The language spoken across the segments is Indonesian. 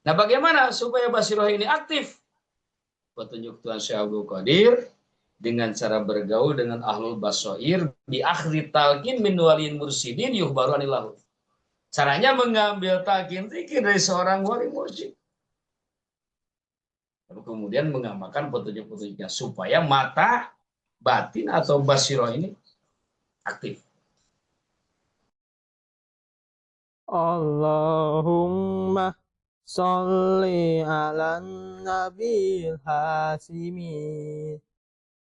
Nah, bagaimana supaya basiroh ini aktif? Petunjuk Tuhan Syekh Abdul Qadir dengan cara bergaul dengan ahlul basoir di akhir talqin min waliyin mursidin yuhbaru anillahu. Caranya mengambil talqin zikir dari seorang wali mursyid. Lalu kemudian mengamalkan petunjuk-petunjuknya supaya mata batin atau basiroh ini aktif. Allahumma sholli ala nabil hasimi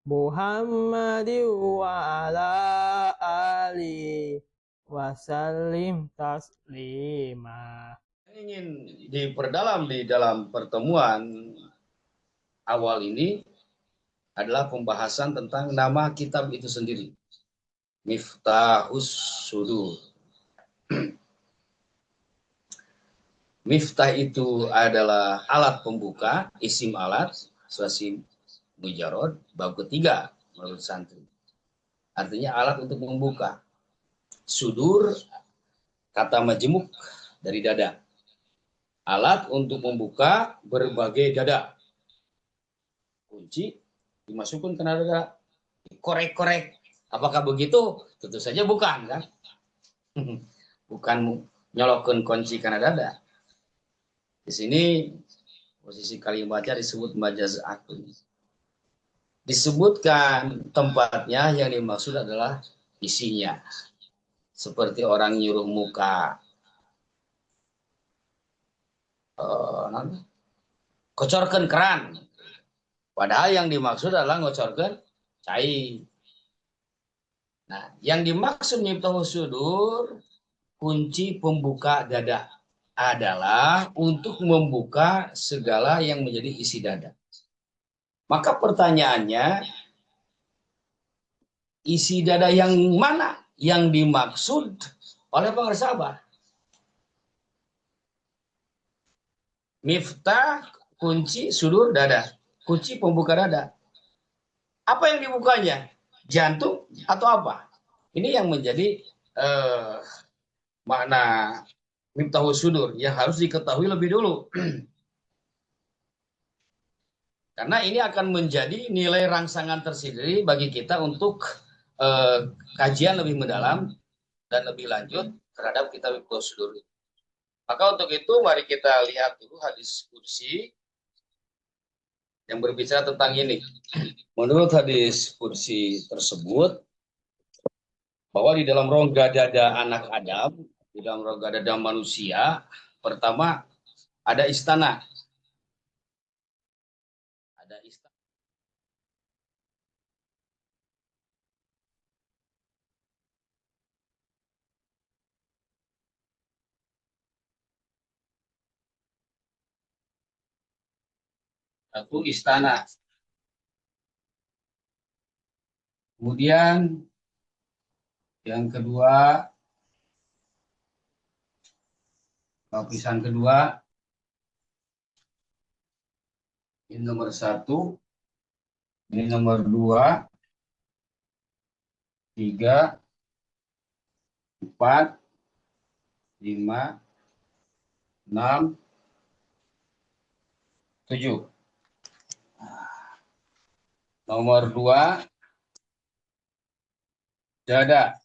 Muhammadin wa ala ali wasallim taslima. Ingin diperdalam di dalam pertemuan awal ini adalah pembahasan tentang nama kitab itu sendiri. Miftahus Sudur. Miftah itu adalah alat pembuka, isim alat, suasim mujarod, bab ketiga menurut santri. Artinya alat untuk membuka. Sudur, kata majemuk dari dada. Alat untuk membuka berbagai dada. Kunci dimasukkan ke dada, korek-korek. Apakah begitu? Tentu saja bukan, kan? Bukan nyolokkan kunci karena dada. Di sini posisi kalimatnya disebut majaz akli. Disebutkan tempatnya yang dimaksud adalah isinya. Seperti orang nyuruh muka kocorkan keran. Padahal yang dimaksud adalah ngocorkan cai. Nah, yang dimaksud Miftahus Sudur, kunci pembuka dada adalah untuk membuka segala yang menjadi isi dada. Maka pertanyaannya, isi dada yang mana yang dimaksud oleh pengersa sahabat? Miftah, kunci sudur dada, kunci pembuka dada. Apa yang dibukanya? Jantung atau apa? Ini yang menjadi makna Miftahus Sudur yang harus diketahui lebih dulu. Karena ini akan menjadi nilai rangsangan tersendiri bagi kita untuk kajian lebih mendalam dan lebih lanjut terhadap kitab Miftahus Sudur. Maka untuk itu mari kita lihat dulu hadis kursi yang berbicara tentang ini. Menurut hadis kursi tersebut, bahwa di dalam rongga dada anak Adam, di dalam rongga dada manusia, pertama ada istana. Ada istana. Satu istana. Kemudian yang kedua, lapisan kedua, ini nomor satu, ini nomor dua, tiga, empat, lima, enam, tujuh. Nomor dua, dada.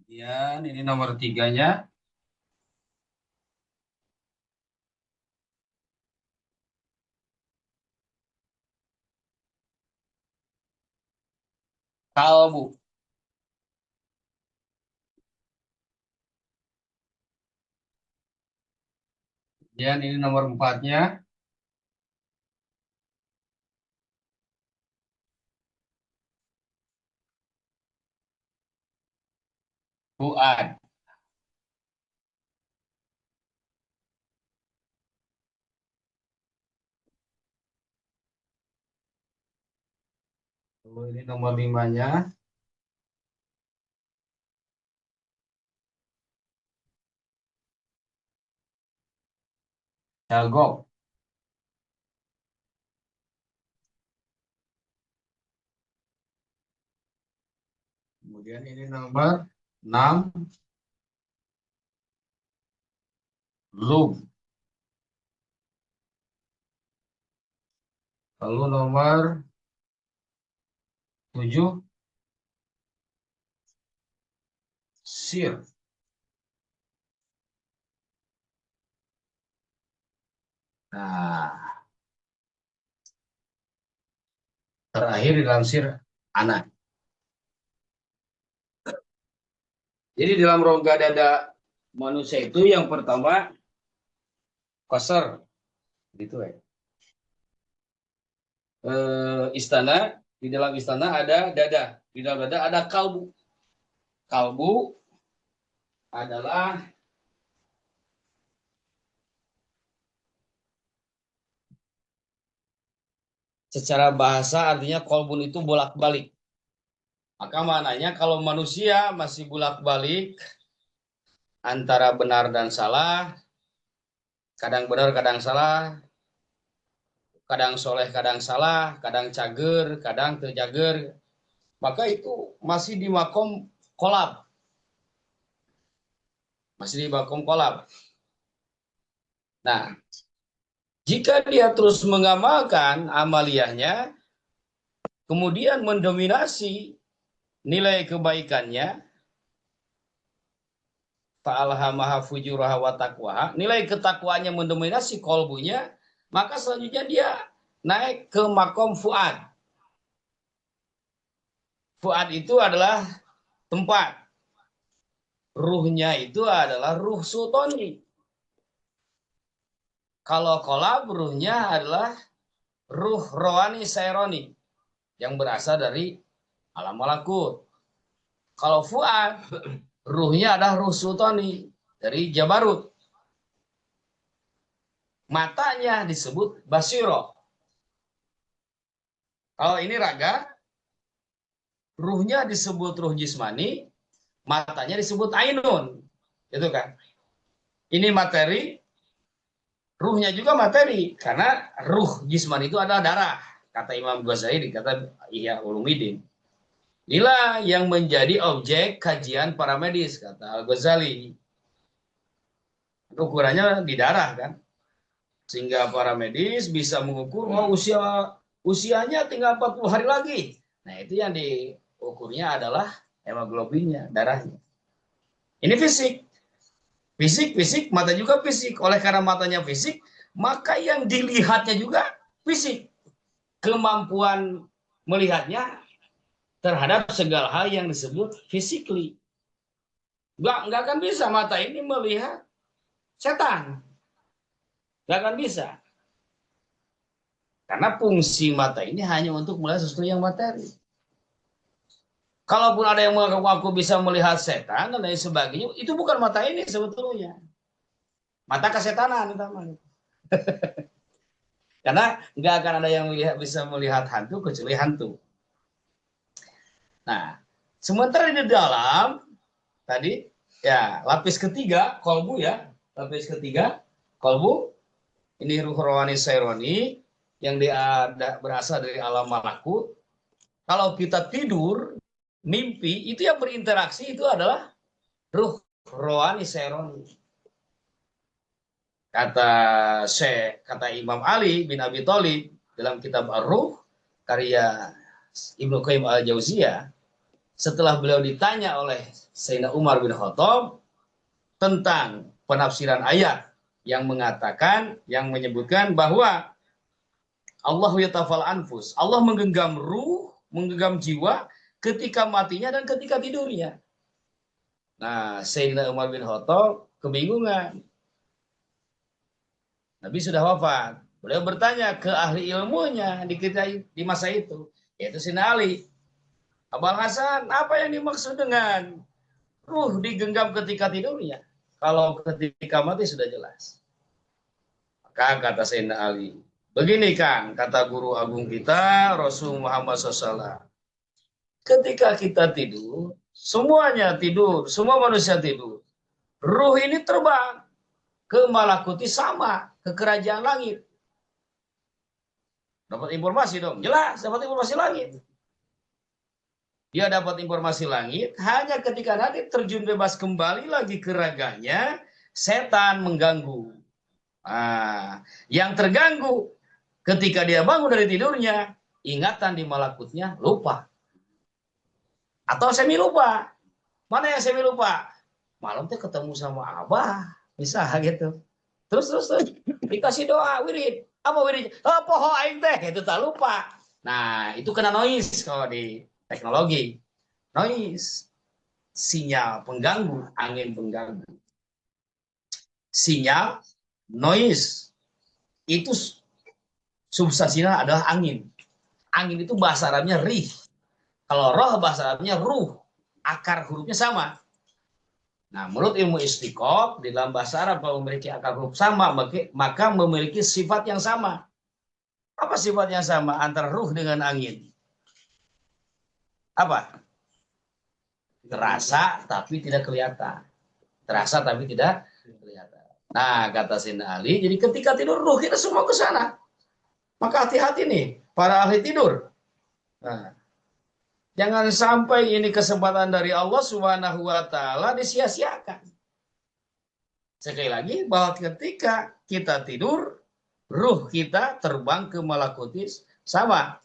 Kemudian ini nomor tiganya, kalbu. Kemudian ini nomor empatnya, fuad. Ini nomor limanya, Dagok. Kemudian ini nomor 6, lub. Lalu nomor 7, sir. Nah, terakhir di dalam sir, anak. Jadi dalam rongga dada manusia itu yang pertama koser, gitu ya. Istana, di dalam istana ada dada, di dalam dada ada kalbu. Kalbu adalah secara bahasa artinya kolbun itu bolak-balik. Maka maknanya kalau manusia masih bolak-balik antara benar dan salah, kadang benar kadang salah, kadang soleh kadang salah, kadang cager kadang terjager, maka itu masih di makom kolab. Masih di makom kolab. Nah, jika dia terus mengamalkan amaliyahnya, kemudian mendominasi nilai kebaikannya, fa'alhamaha fujuraha wa taqwaha, nilai ketakwaannya mendominasi kolbunya, maka selanjutnya dia naik ke makom fuad. Fuad itu adalah tempat. Ruhnya itu adalah ruh sultani. Kalau kolab, ruhnya adalah ruh rohani saironi yang berasal dari alam malakut. Kalau fuad, ruhnya adalah ruh sultani dari Jabarut. Matanya disebut basiro. Kalau ini raga, ruhnya disebut ruh jismani, matanya disebut ainun. Itu kan. Ini materi, ruhnya juga materi. Karena ruh jismani itu adalah darah. Kata Imam Ghazali, kata Ihya Ulumuddin. Inilah yang menjadi objek kajian para medis, kata Al-Ghazali. Ukurannya di darah kan. Sehingga para medis bisa mengukur, oh usianya tinggal 40 hari lagi. Nah itu yang diukurnya adalah hemoglobinnya, darahnya. Ini fisik. Fisik, mata juga fisik. Oleh karena matanya fisik, maka yang dilihatnya juga fisik. Kemampuan melihatnya terhadap segala hal yang disebut physically. Nggak akan bisa mata ini melihat setan. Nggak akan bisa. Karena fungsi mata ini hanya untuk melihat sesuatu yang materi. Kalaupun ada yang mengaku bisa melihat setan dan lain sebagainya, itu bukan mata ini sebetulnya. Mata kesetanan namanya. Karena nggak akan ada yang bisa melihat hantu kecuali hantu. Nah, sementara di dalam tadi ya lapis ketiga kolbu ya, lapis ketiga kolbu ini ruh rohani saironi yang dia berasal dari alam malakut. Kalau kita tidur mimpi itu yang berinteraksi itu adalah ruh rohani saironi. Kata Imam Ali bin Abi Thalib dalam kitab Ar-Ruh karya Ibnu Qayyim Al-Jauziyah, setelah beliau ditanya oleh Sayyidina Umar bin Khattab tentang penafsiran ayat yang mengatakan, yang menyebutkan bahwa Allahu yatafal anfus, Allah menggenggam ruh, menggenggam jiwa ketika matinya dan ketika tidurnya. Nah, Sayyidina Umar bin Khattab kebingungan. Nabi sudah wafat. Beliau bertanya ke ahli ilmunya di masa itu, yaitu Sayyidina Ali. Abul Hasan, apa yang dimaksud dengan ruh digenggam ketika tidurnya? Kalau ketika mati sudah jelas. Maka kata Sayyidina Ali, begini Kang, kata guru agung kita, Rasul Muhammad SAW. Ketika kita tidur, semuanya tidur, semua manusia tidur. Ruh ini terbang ke malakuti sama, ke kerajaan langit. Dapat informasi dong, jelas dapat informasi langit. Dia dapat informasi langit hanya ketika nanti terjun bebas kembali lagi ke raganya, setan mengganggu. Nah, yang terganggu ketika dia bangun dari tidurnya, ingatan di malakutnya lupa. Atau semi lupa. Mana yang semi lupa? Malam tuh ketemu sama Abah, bisa gitu. Terus dikasih doa wirid. Apa wirid? Oh, poho aing teh, itu tak lupa. Nah, itu kena noise kalau di teknologi. Noise, sinyal pengganggu, angin pengganggu. Sinyal, noise, itu substansinya adalah angin. Angin itu bahasa Arabnya rih. Kalau roh bahasa Arabnya ruh. Akar hurufnya sama. Nah, menurut ilmu istiqoq, di dalam bahasa Arab kalau memiliki akar huruf sama, maka memiliki sifat yang sama. Apa sifat yang sama antara ruh dengan angin? Apa? Terasa tapi tidak kelihatan. Terasa tapi tidak kelihatan. Nah, kata Sayyidina Ali, jadi ketika tidur ruh kita semua ke sana. Maka hati-hati nih, para ahli tidur. Nah, jangan sampai ini kesempatan dari Allah Subhanahu wa taala disia-siakan. Sekali lagi bahwa ketika kita tidur, ruh kita terbang ke malakutis sama.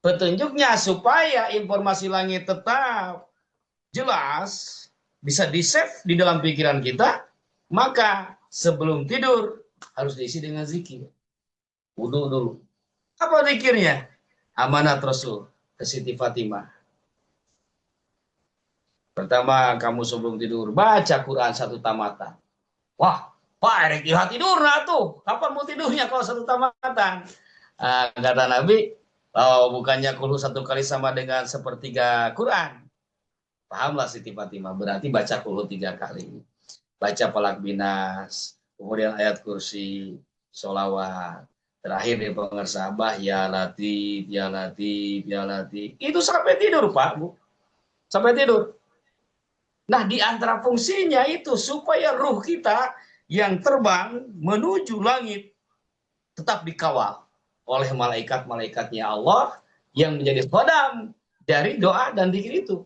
Petunjuknya supaya informasi langit tetap jelas, bisa di-save di dalam pikiran kita, maka sebelum tidur harus diisi dengan zikir. Wudu dulu. Apa zikirnya? Amanat Rasul ke Siti Fatimah. Pertama, kamu sebelum tidur baca Quran satu tamatan. Wah, Pak Erik tidur nah tuh. Kapan mau tidurnya kalau satu tamatan? Kata Nabi, oh, bukannya kulhu satu kali sama dengan sepertiga Quran. Pahamlah Siti Fatimah, berarti baca kulhu 3 kali. Baca Falak Binas, kemudian ayat kursi, sholawat. Terakhir di pengersabah, ya Latif, ya Latif, ya Latif. Itu sampai tidur, Pak, Bu. Sampai tidur. Nah, di antara fungsinya itu supaya ruh kita yang terbang menuju langit tetap dikawal oleh malaikat-malaikatnya Allah yang menjadi khodam dari doa dan zikir itu.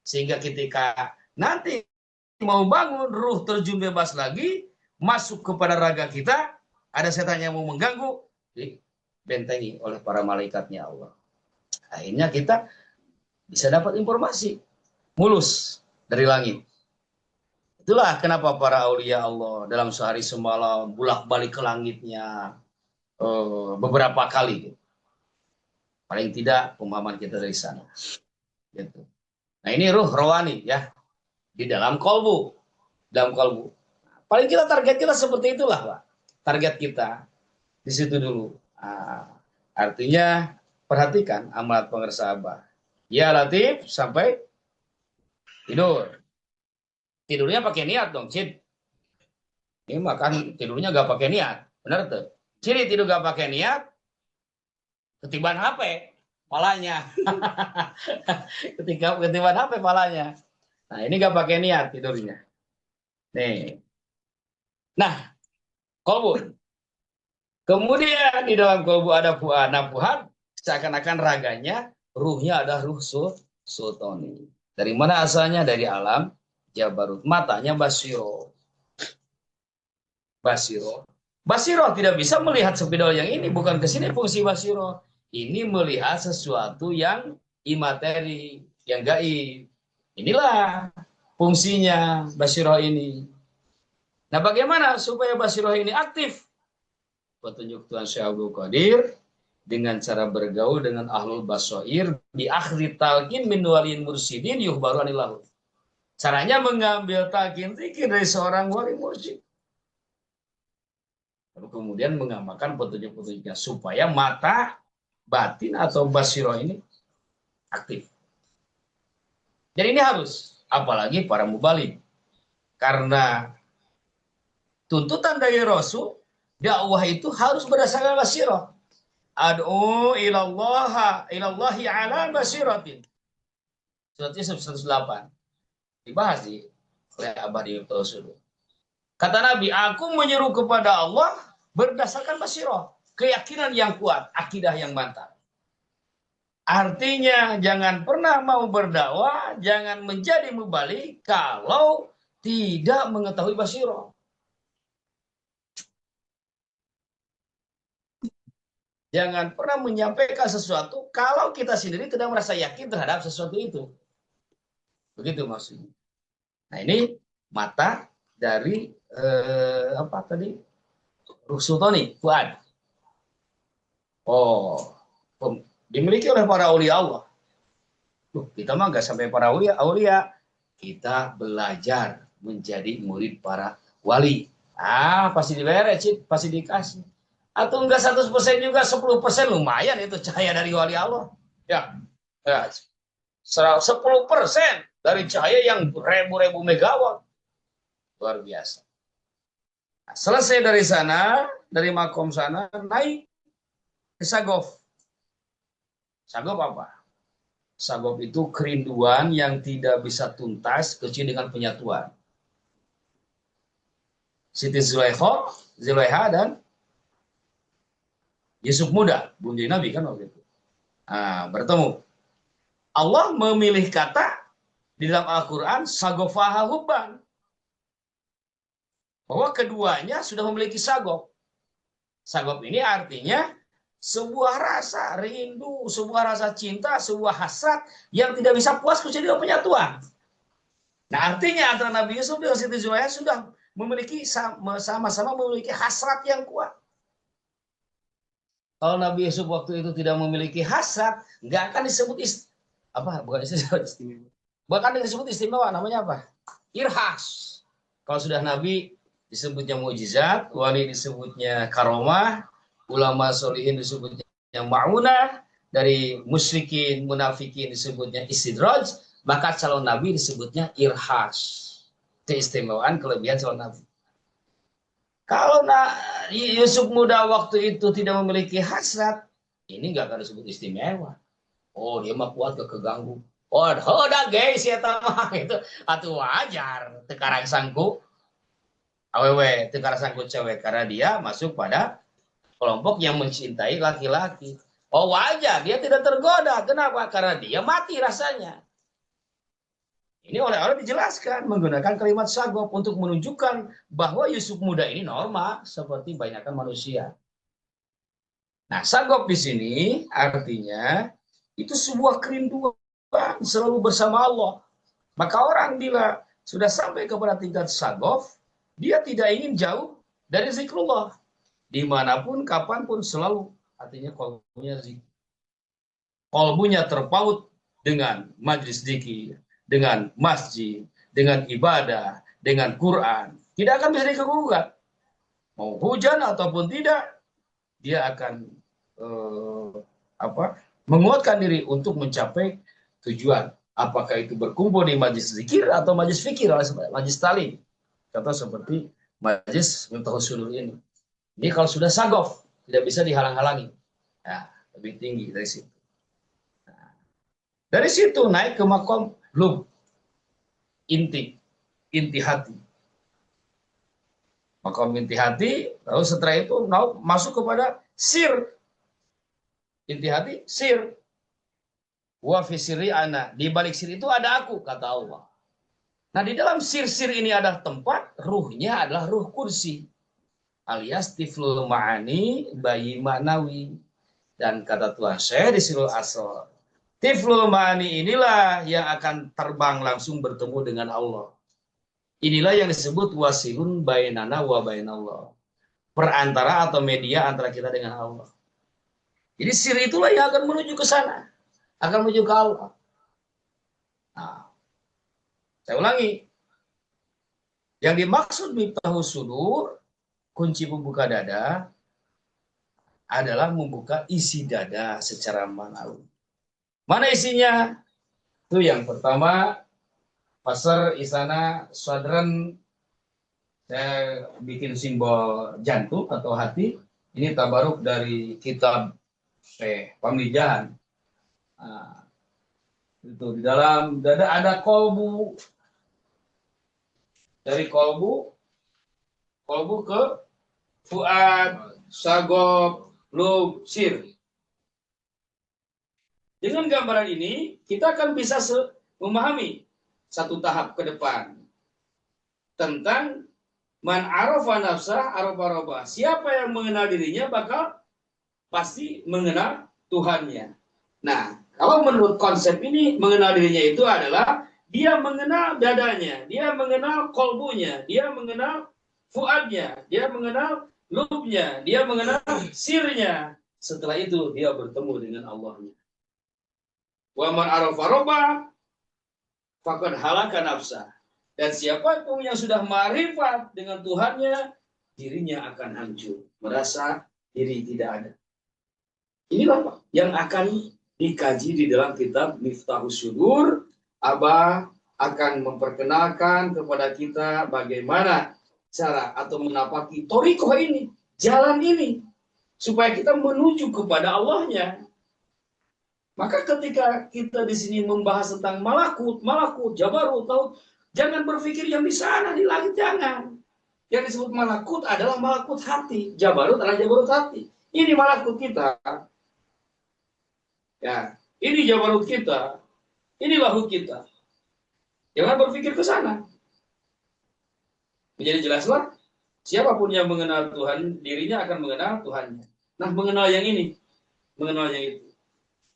Sehingga ketika nanti mau bangun, ruh terjun bebas lagi, masuk kepada raga kita, ada setan yang mau mengganggu, dibentengi oleh para malaikatnya Allah. Akhirnya kita bisa dapat informasi mulus dari langit. Itulah kenapa para aulia Allah dalam sehari semalam bolak-balik ke langitnya beberapa kali. Paling tidak pemahaman kita dari sana. Gitu. Nah, ini ruh rohani ya, di dalam kolbu. Dalam kolbu. Paling target kita seperti itulah, Pak. Target kita di situ dulu. Artinya perhatikan amalat pengersabah. Ya Latif sampai tidur. Tidurnya pakai niat dong, Cid. Ini makan tidurnya gak pakai niat. Benar tuh. Ciri tidur gak pakai niat, ketiban HP palanya. Ketiban HP palanya. Nah, ini gak pakai niat tidurnya. Nih. Nah, kolbu. Kemudian di dalam kolbu ada nafuhat, seakan-akan raganya, ruhnya ada ruh sultani. Dari mana asalnya? Dari alam Jabarut. Matanya basiro. Basiro. Basiro tidak bisa melihat spidol yang ini. Bukan ke sini fungsi basiro. Ini melihat sesuatu yang imateri, yang gaib. Inilah fungsinya basiro ini. Nah, bagaimana supaya basiro ini aktif? Petunjuk Tuhan Syekh Abdul Qadir dengan cara bergaul dengan ahlul basoir di akhir talqin min walin mursidin yuhbaru anillahu. Caranya mengambil talqin zikir dari seorang wali mursyid. Lalu kemudian mengamalkan petunjuk-petunjuknya supaya mata batin atau basiro ini aktif. Jadi ini harus, apalagi para mubalik. Karena tuntutan dari Rasul, dakwah itu harus berdasarkan basiro. Ad'u ilallahi ala basiratin. Suratnya 108. Dibahas oleh Abah di Rasul. Kata Nabi, aku menyeru kepada Allah berdasarkan basiro. Keyakinan yang kuat, akidah yang mantap. Artinya jangan pernah mau berdakwah, jangan menjadi mubalik kalau tidak mengetahui basyirah. Jangan pernah menyampaikan sesuatu kalau kita sendiri tidak merasa yakin terhadap sesuatu itu. Begitu maksudnya. Nah ini mata dari apa tadi? Sultani, Fuad. Oh, dimiliki oleh para aulia Allah. Kita mah nggak sampai para aulia. Kita belajar menjadi murid para wali. Pasti dibayar, pasti dikasih. Atau enggak 100% juga, 10% lumayan itu cahaya dari wali Allah. Ya, ya 10% dari cahaya yang ribu-ribu megawatt. Luar biasa. Nah, selesai dari sana, dari makom sana, naik ke Sagof. Sagof apa? Sagof itu kerinduan yang tidak bisa tuntas kecuali dengan penyatuan. Siti Zulaiha dan Yusuf muda, bunda Nabi kan waktu itu. Nah, bertemu. Allah memilih kata di dalam Al-Quran, sagofaha hubban. Bahwa keduanya sudah memiliki sagof. Sagof ini artinya sebuah rasa rindu, sebuah rasa cinta, sebuah hasrat yang tidak bisa puas kecuali dengan penyatuan. Nah, artinya antara Nabi Yusuf dan Siti Zulaiha sudah memiliki sama-sama memiliki hasrat yang kuat. Kalau Nabi Yusuf waktu itu tidak memiliki hasrat, nggak akan disebut istimewa. Bahkan disebut istimewa, namanya apa? Irhas. Kalau sudah Nabi disebutnya mukjizat, wali disebutnya karomah, ulama solihin disebutnya ma'unah, dari musyrikin, munafikin disebutnya istidraj, maka calon Nabi disebutnya irhas. Keistimewaan, kelebihan calon Nabi. Kalau Yusuf muda waktu itu tidak memiliki hasrat, ini nggak akan disebut istimewa. Oh, dia mah kuat keganggu. Oh, udah guys ya mah itu atuh wajar tekarang sangku awewe tekarang sangku cewek karena dia masuk pada kelompok yang mencintai laki-laki. Oh, wajar dia tidak tergoda. Kenapa? Karena dia mati rasanya. Ini oleh Allah dijelaskan menggunakan kalimat sagof untuk menunjukkan bahwa Yusuf muda ini normal seperti banyakkan manusia. Nah, sagof di sini artinya itu sebuah kerinduan selalu bersama Allah. Maka orang bila sudah sampai kepada tingkat sagof, dia tidak ingin jauh dari zikrullah. Dimanapun, kapanpun, selalu. Artinya kolbunya terpaut dengan majlis dzikir, dengan masjid, dengan ibadah, dengan Quran. Tidak akan bisa digugat. Mau hujan ataupun tidak, dia akan menguatkan diri untuk mencapai tujuan. Apakah itu berkumpul di majlis zikir atau majlis fikir, majlis talim. Contoh seperti majlis Miftahus Sudur ini. Ini kalau sudah sagof, tidak bisa dihalang-halangi. Nah, lebih tinggi dari situ. Nah, dari situ naik ke makom lub, inti hati. Makom inti hati, lalu setelah itu masuk kepada sir. Inti hati, sir. Wa fi sirri ana. Di balik sir itu ada aku, kata Allah. Nah, di dalam sir-sir ini ada tempat, ruhnya adalah ruh kursi. Alias tiflul ma'ani bayi ma'nawi. Dan kata Tuhan saya di Sirul Asrar, tiflul ma'ani inilah yang akan terbang langsung bertemu dengan Allah. Inilah yang disebut wasilun bainana wa bainallah. Perantara atau media antara kita dengan Allah. Jadi sir itulah yang akan menuju ke sana. Akan menuju ke Allah. Nah, saya ulangi. Yang dimaksud Miftahus Sudur, kunci pembuka dada, adalah membuka isi dada secara manawi. Mana isinya? Itu yang pertama, Pasar Isana Swadran, saya bikin simbol jantung atau hati. Ini tabaruk dari kitab Pamijahan. Nah, itu di dalam dada ada kolbu. Dari kolbu ke fuad, sagof, lub, sir. Dengan gambaran ini, kita akan bisa memahami satu tahap ke depan. tentang man arafa nafsah arafa rabbah. Siapa yang mengenal dirinya bakal pasti mengenal Tuhannya. Nah, kalau menurut konsep ini mengenal dirinya itu adalah dia mengenal dadanya, dia mengenal kolbunya, dia mengenal fuadnya, dia mengenal lubnya, dia mengenal sirnya. Setelah itu dia bertemu dengan Allahnya. Wa man arafa rabbah faqad halaka nafsah. Dan siapapun yang sudah ma'rifat dengan Tuhannya, dirinya akan hancur, merasa diri tidak ada. Inilah Pak yang akan dikaji di dalam kitab Miftahus Syudur. Abah akan memperkenalkan kepada kita bagaimana cara atau menapaki thoriqoh ini, jalan ini, supaya kita menuju kepada Allahnya. Maka ketika kita di sini membahas tentang malakut, jabarut, taut, jangan berpikir yang di sana, di langit, jangan. Yang disebut malakut adalah malakut hati, jabarut adalah jabarut hati. Ini malakut kita. Ya, ini jabarut kita, ini lahut kita. Jangan berpikir ke sana. Menjadi jelaslah, siapapun yang mengenal Tuhan, dirinya akan mengenal Tuhannya. Nah, mengenal yang ini, mengenal yang itu.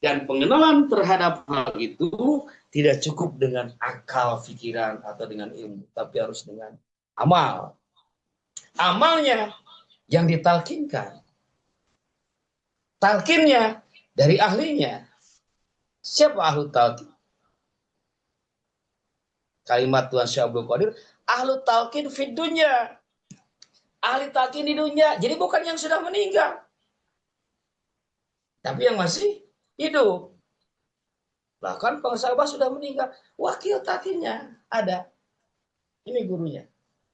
Dan pengenalan terhadap hal itu tidak cukup dengan akal, pikiran, atau dengan ilmu, tapi harus dengan amal. Amalnya yang ditalkinkan. Talkinnya dari ahlinya. Siapa ahlu talqin? Kalimat Tuhan Syekh Abdul Qadir, ahlu talqin fid dunya. Ahli talqin di dunia. Jadi bukan yang sudah meninggal. Tapi yang masih hidup. Bahkan pengesabah sudah meninggal. Wakil talqinnya ada. Ini gurunya.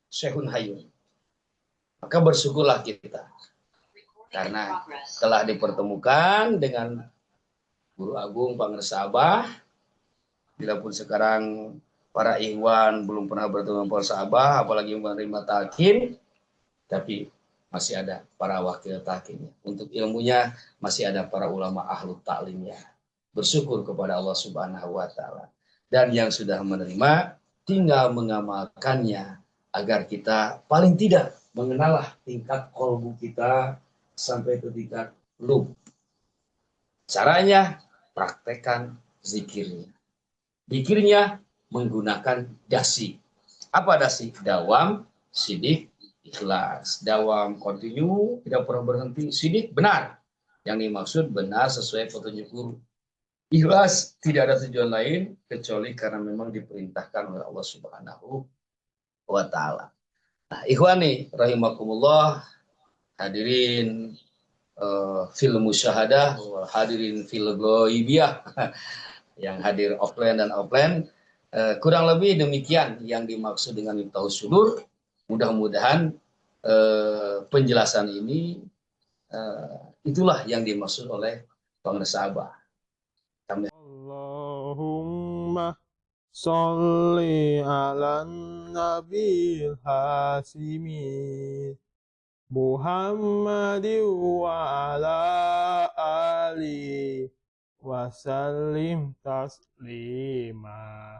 Syekhun Hayyun. Maka bersyukurlah kita. Karena telah dipertemukan dengan Guru Agung Pangersabah. Bila pun sekarang para ikhwan belum pernah bertemu dengan Pangersabah, apalagi menerima talqin, tapi masih ada para wakil talqinnya. Untuk ilmunya masih ada para ulama ahlu ta'limnya. Bersyukur kepada Allah Subhanahu wa taala. Dan yang sudah menerima tinggal mengamalkannya agar kita paling tidak mengenal tingkat kolbu kita sampai ke tingkat lub. Caranya praktekkan zikirnya. Zikirnya menggunakan dasi. Apa dasi? Dawam, sidik, ikhlas. Dawam kontinu, tidak pernah berhenti. Sidik benar. Yang dimaksud benar sesuai petunjuk guru. Ikhlas tidak ada tujuan lain kecuali karena memang diperintahkan oleh Allah Subhanahu wa taala. Nah, ikhwani rahimakumullah, hadirin fil musyahadah, hadirin fil ghaibiyah yang hadir offline dan offline, kurang lebih demikian yang dimaksud dengan Miftahus Syudur. Mudah-mudahan penjelasan ini itulah yang dimaksud oleh Pangersabah. Allahumma sholli ala nabil hasimi Muhammadin wa ala ali wa sallim taslima.